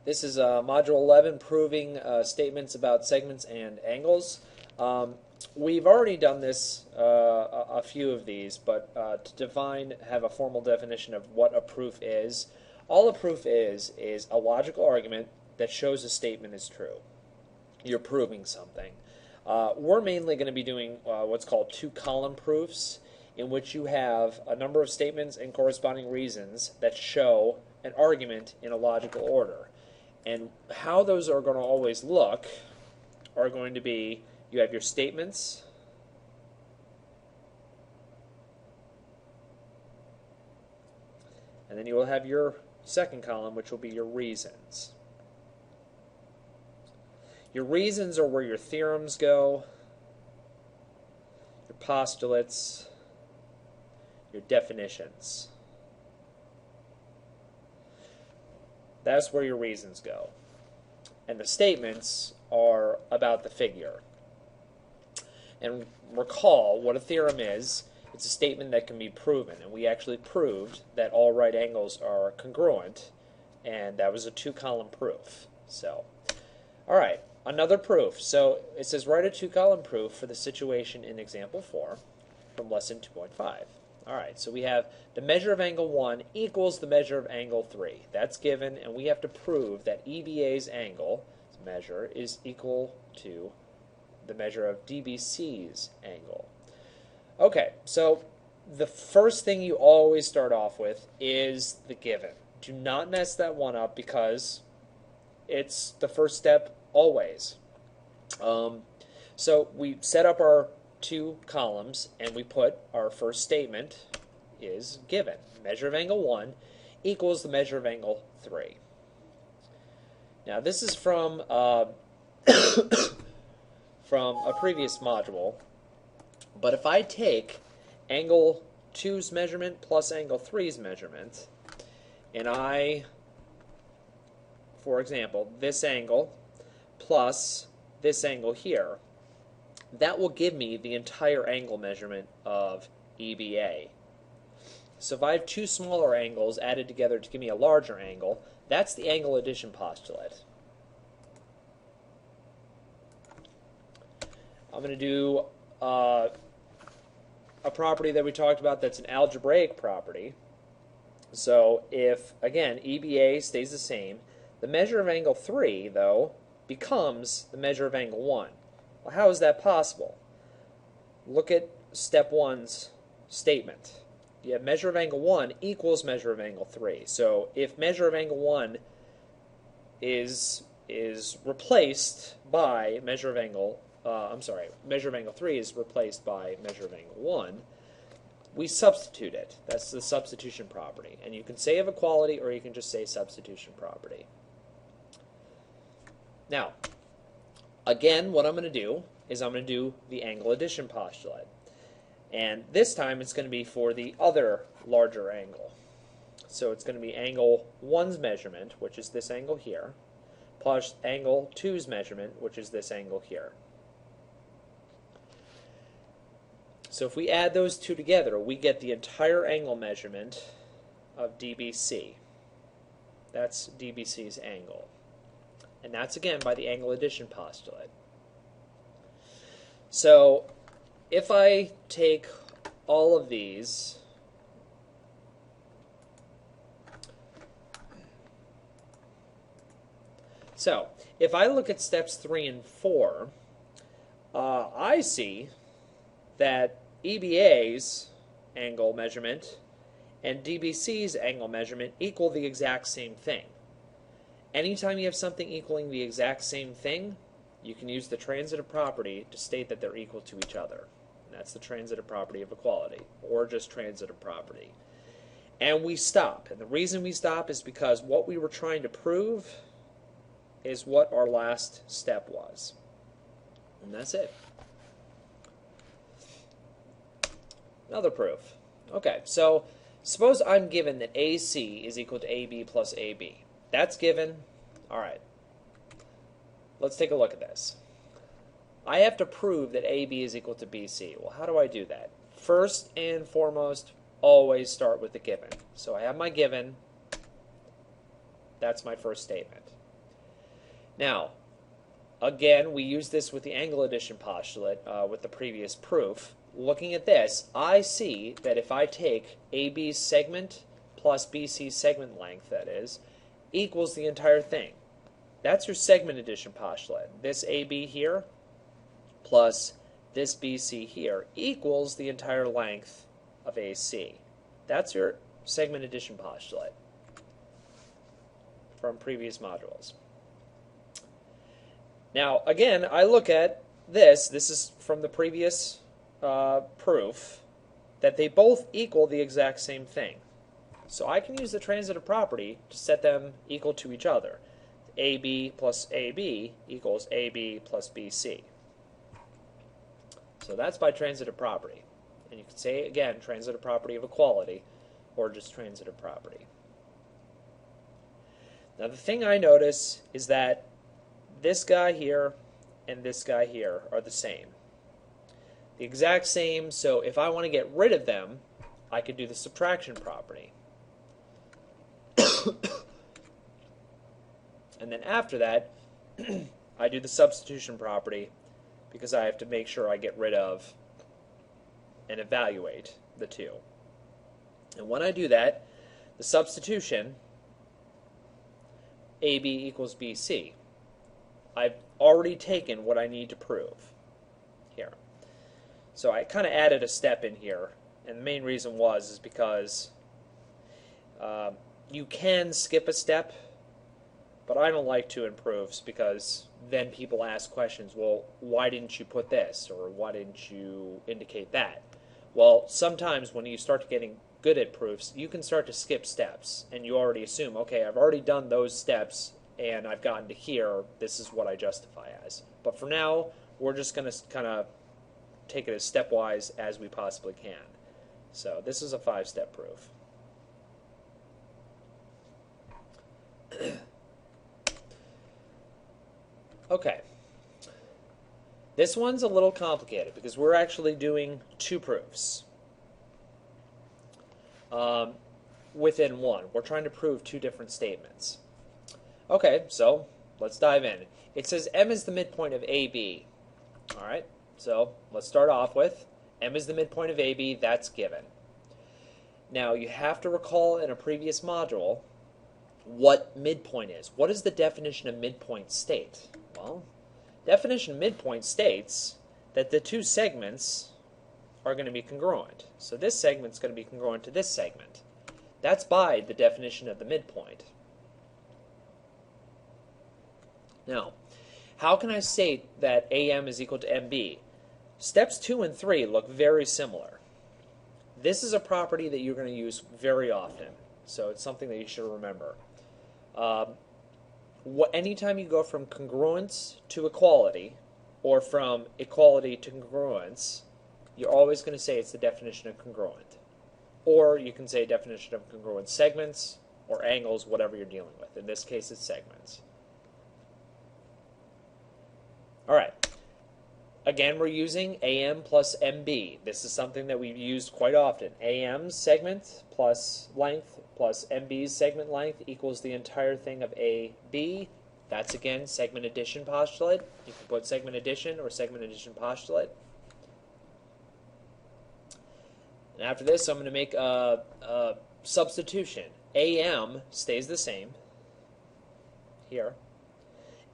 This is Module 11, proving statements about segments and angles. We've already done this, a few of these, but to have a formal definition of what a proof is, all a proof is a logical argument that shows a statement is true. You're proving something. We're mainly going to be doing what's called two-column proofs, in which you have a number of statements and corresponding reasons that show an argument in a logical order. And how those are going to always look are going to be, you have your statements, and then you will have your second column, which will be your reasons. Your reasons are where your theorems go, your postulates, your definitions. That's where your reasons go. And the statements are about the figure. And recall what a theorem is. It's a statement that can be proven. And we actually proved that all right angles are congruent. And that was a two-column proof. So, all right, another proof. So it says write a two-column proof for the situation in example 4 from lesson 2.5. All right, so we have the measure of angle 1 equals the measure of angle 3. That's given, and we have to prove that EBA's angle measure is equal to the measure of DBC's angle. Okay, so the first thing you always start off with is the given. Do not mess that one up because it's the first step always. So we set up our two columns and we put our first statement is given. Measure of angle 1 equals the measure of angle 3. Now this is from from a previous module, but if I take angle 2's measurement plus angle 3's measurement, and I, for example, this angle plus this angle here, that will give me the entire angle measurement of EBA. So if I have two smaller angles added together to give me a larger angle, that's the angle addition postulate. I'm going to do a property that we talked about that's an algebraic property. So if, again, EBA stays the same, the measure of angle 3, though, becomes the measure of angle 1. Well, how is that possible? Look at step 1's statement. You have measure of angle 1 equals measure of angle 3. So if measure of angle 1 is replaced by measure of angle, measure of angle 3 is replaced by measure of angle 1, we substitute it. That's the substitution property. And you can say of equality or you can just say substitution property. Now, again, what I'm going to do is I'm going to do the angle addition postulate. And this time it's going to be for the other larger angle. So it's going to be angle 1's measurement, which is this angle here, plus angle 2's measurement, which is this angle here. So if we add those two together, we get the entire angle measurement of DBC. That's DBC's angle. And that's, again, by the angle addition postulate. So if I take all of these, so if I look at steps 3 and 4, I see that EBA's angle measurement and DBC's angle measurement equal the exact same thing. Anytime you have something equaling the exact same thing, you can use the transitive property to state that they're equal to each other. And that's the transitive property of equality, or just transitive property. And we stop. And the reason we stop is because what we were trying to prove is what our last step was. And that's it. Another proof. Okay, so suppose I'm given that AC is equal to AB plus AB. That's given. All right. Let's take a look at this. I have to prove that AB is equal to BC. Well, how do I do that? First and foremost, always start with the given. So I have my given. That's my first statement. Now, again, we use this with the angle addition postulate with the previous proof. Looking at this, I see that if I take AB's segment plus BC's segment length, that is, equals the entire thing. That's your segment addition postulate. This AB here plus this BC here equals the entire length of AC. That's your segment addition postulate from previous modules. Now, again, I look at this. This is from the previous proof that they both equal the exact same thing. So I can use the transitive property to set them equal to each other. AB plus AB equals AB plus BC. So that's by transitive property. And you can say, again, transitive property of equality or just transitive property. Now the thing I notice is that this guy here and this guy here are the same. The exact same, so if I want to get rid of them, I could do the subtraction property. And then after that, I do the substitution property because I have to make sure I get rid of and evaluate the two. And when I do that, the substitution, AB equals BC, I've already taken what I need to prove here. So I kind of added a step in here, and the main reason is because you can skip a step, but I don't like to in proofs because then people ask questions, well, why didn't you put this, or why didn't you indicate that? Well, sometimes when you start getting good at proofs, you can start to skip steps, and you already assume, okay, I've already done those steps, and I've gotten to here, this is what I justify as. But for now, we're just going to kind of take it as stepwise as we possibly can. So this is a 5-step proof. Okay. This one's a little complicated because we're actually doing 2 proofs within one. We're trying to prove 2 different statements. Okay, so let's dive in. It says M is the midpoint of AB. All right, so let's start off with M is the midpoint of AB. That's given. Now, you have to recall in a previous module what midpoint is. What does the definition of midpoint state? Well, definition of midpoint states that the 2 segments are going to be congruent. So this segment's going to be congruent to this segment. That's by the definition of the midpoint. Now, how can I state that AM is equal to MB? Steps 2 and 3 look very similar. This is a property that you're going to use very often, so it's something that you should remember. Anytime you go from congruence to equality, or from equality to congruence, you're always going to say it's the definition of congruent. Or you can say definition of congruent segments or angles, whatever you're dealing with. In this case, it's segments. All right. Again, we're using AM plus MB. This is something that we've used quite often. AM's segment plus length plus MB's segment length equals the entire thing of AB. That's, again, segment addition postulate. You can put segment addition or segment addition postulate. And after this, I'm going to make a substitution. AM stays the same here.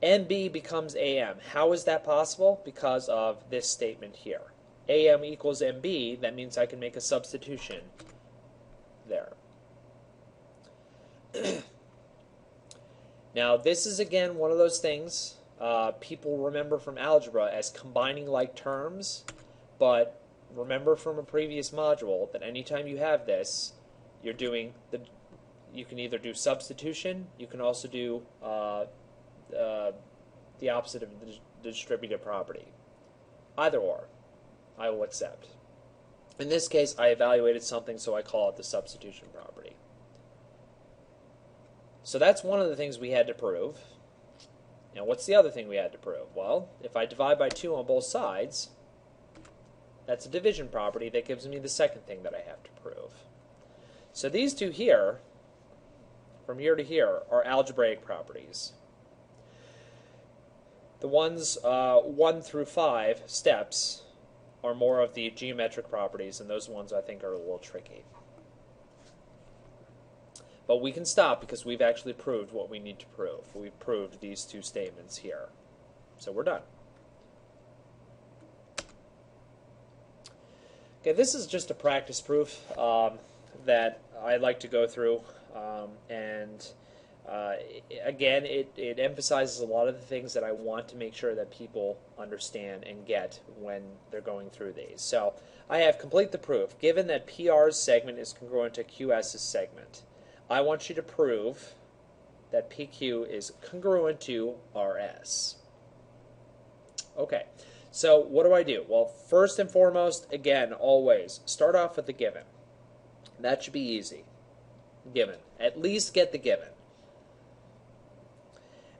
MB becomes AM. How is that possible? Because of this statement here. AM equals MB, that means I can make a substitution there. Now, this is, again, one of those things people remember from algebra as combining like terms, but remember from a previous module that anytime you have this, you're doing you can either do substitution, you can also do the opposite of the distributive property. Either or, I will accept. In this case, I evaluated something, so I call it the substitution property. So that's one of the things we had to prove. Now, what's the other thing we had to prove? Well, if I divide by 2 on both sides, that's a division property that gives me the second thing that I have to prove. So these 2 here, from here to here, are algebraic properties. The ones 1 through 5 steps are more of the geometric properties, and those ones I think are a little tricky. But we can stop because we've actually proved what we need to prove. We've proved these two statements here. So we're done. Okay, this is just a practice proof that I like to go through, again, it emphasizes a lot of the things that I want to make sure that people understand and get when they're going through these. So I have complete the proof. Given that PR's segment is congruent to QS's segment, I want you to prove that PQ is congruent to RS. Okay, so what do? Well, first and foremost, again, always start off with the given. That should be easy. Given. At least get the given.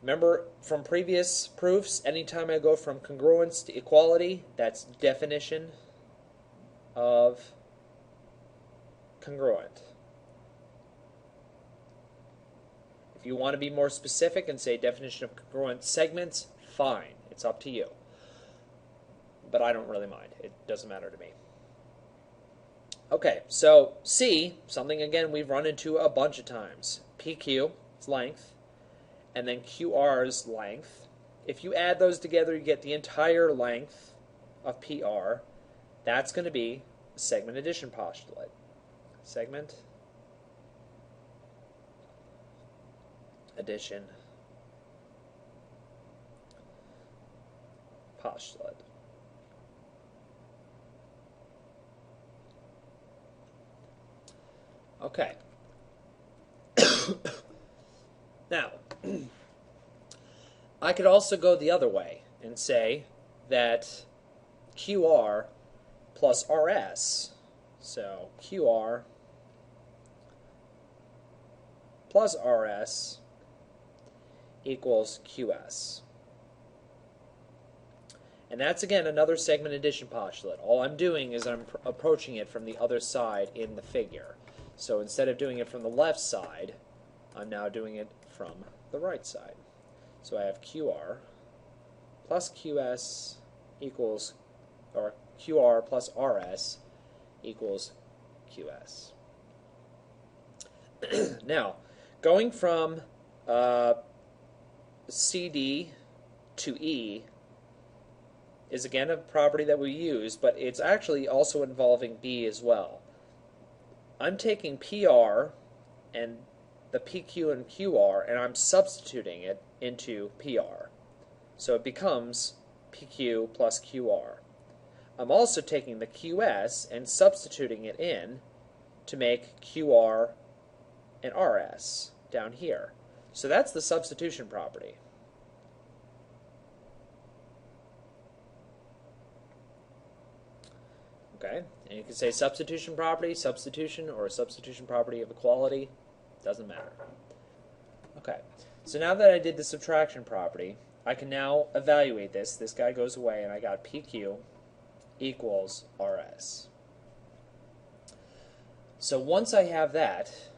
Remember from previous proofs, anytime I go from congruence to equality, that's definition of congruent. If you want to be more specific and say definition of congruent segments, fine. It's up to you. But I don't really mind. It doesn't matter to me. Okay, so C, something again we've run into a bunch of times. PQ is length, and then QR's length. If you add those together, you get the entire length of PR. That's going to be a segment addition postulate. Segment addition postulate. Okay. Now, I could also go the other way and say that QR plus RS, so QR plus RS equals QS. And that's, again, another segment addition postulate. All I'm doing is I'm approaching it from the other side in the figure. So instead of doing it from the left side, I'm now doing it from the right side. So I have QR plus QS equals, or QR plus RS equals QS. Now, going from CD to E is again a property that we use, but it's actually also involving B as well. I'm taking PR and the PQ and QR, and I'm substituting it into PR. So it becomes PQ plus QR. I'm also taking the QS and substituting it in to make QR and RS down here. So that's the substitution property. Okay, and you can say substitution property, substitution, or a substitution property of equality. Doesn't matter. Okay, so now that I did the subtraction property, I can now evaluate this. This guy goes away, and I got PQ equals RS. So once I have that,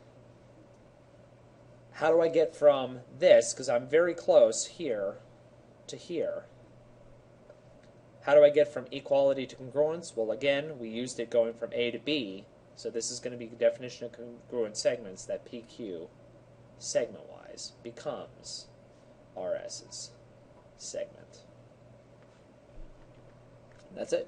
how do I get from this, because I'm very close here to here, how do I get from equality to congruence? Well, again, we used it going from A to B, so this is going to be the definition of congruent segments, that PQ, segment-wise, becomes RS's segment. And that's it.